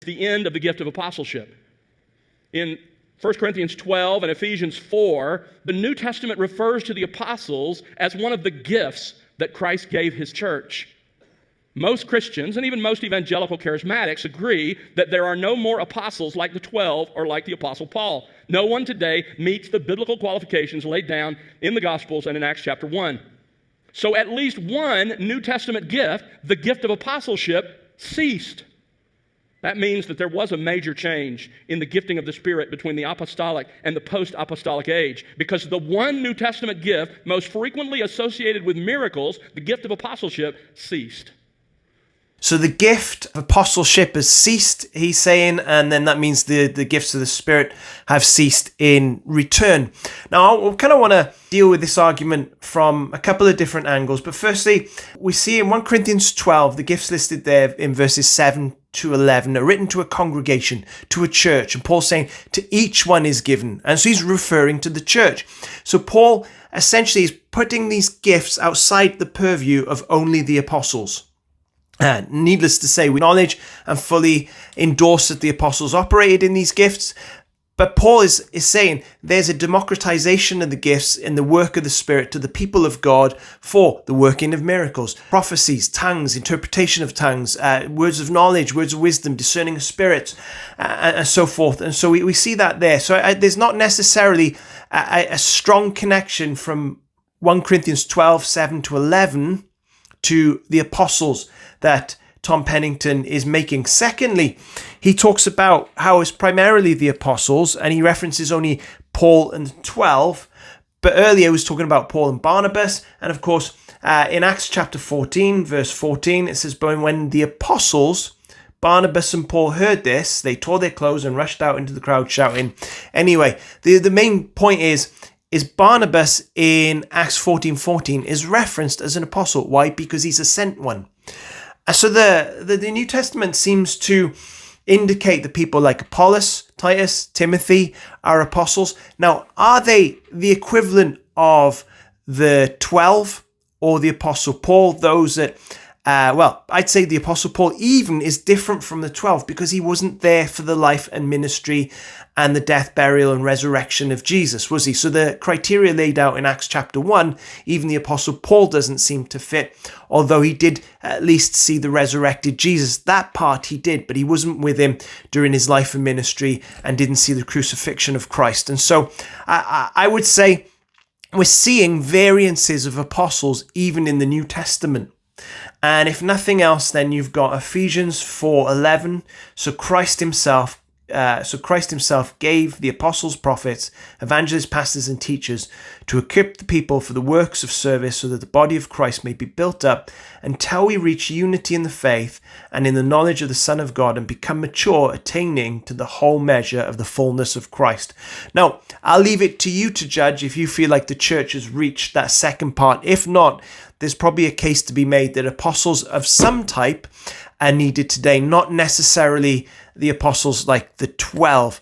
the end of the gift of apostleship. In 1 Corinthians 12 and Ephesians 4, the New Testament refers to the apostles as one of the gifts that Christ gave his church. Most Christians, and even most evangelical charismatics, agree that there are no more apostles like the 12 or like the Apostle Paul. No one today meets the biblical qualifications laid down in the Gospels and in Acts chapter 1. So at least one New Testament gift, the gift of apostleship, ceased. That means that there was a major change in the gifting of the Spirit between the apostolic and the post-apostolic age, because the one New Testament gift most frequently associated with miracles, the gift of apostleship, ceased. So the gift of apostleship has ceased, he's saying, and then that means the gifts of the Spirit have ceased in return. Now, I kind of want to deal with this argument from a couple of different angles. But firstly, we see in 1 Corinthians 12, the gifts listed there in verses 7 to 11 are written to a congregation, to a church. And Paul's saying, to each one is given. And so he's referring to the church. So Paul essentially is putting these gifts outside the purview of only the apostles. Needless to say, we acknowledge and fully endorse that the apostles operated in these gifts. But Paul is saying there's a democratization of the gifts in the work of the Spirit to the people of God for the working of miracles, prophecies, tongues, interpretation of tongues, words of knowledge, words of wisdom, discerning of spirits, and so forth. And so we see that there. So there's not necessarily a strong connection from 1 Corinthians 12, 7 to 11 to the apostles that Tom Pennington is making. Secondly, he talks about how it's primarily the apostles, and he references only Paul and the 12. But earlier he was talking about Paul and Barnabas. And of course, in Acts chapter 14, verse 14, it says, "But when the apostles, Barnabas and Paul, heard this, they tore their clothes and rushed out into the crowd shouting." Anyway, the main point is Barnabas in Acts 14:14 is referenced as an apostle. Why? Because he's a sent one. So the New Testament seems to indicate that people like Apollos, Titus, Timothy are apostles. Now, are they the equivalent of the 12 or the Apostle Paul? Those that, I'd say the Apostle Paul even is different from the 12 because he wasn't there for the life and ministry and the death, burial, and resurrection of Jesus, was he? So the criteria laid out in Acts chapter 1, even the Apostle Paul doesn't seem to fit, although he did at least see the resurrected Jesus. That part he did, but he wasn't with him during his life and ministry and didn't see the crucifixion of Christ. And so I would say we're seeing variances of apostles even in the New Testament. And if nothing else, then you've got Ephesians 4:11. So Christ himself gave the apostles, prophets, evangelists, pastors, and teachers to equip the people for the works of service so that the body of Christ may be built up until we reach unity in the faith and in the knowledge of the Son of God and become mature, attaining to the whole measure of the fullness of Christ. Now, I'll leave it to you to judge if you feel like the church has reached that second part. If not, there's probably a case to be made that apostles of some type are needed today, not necessarily the apostles like the 12.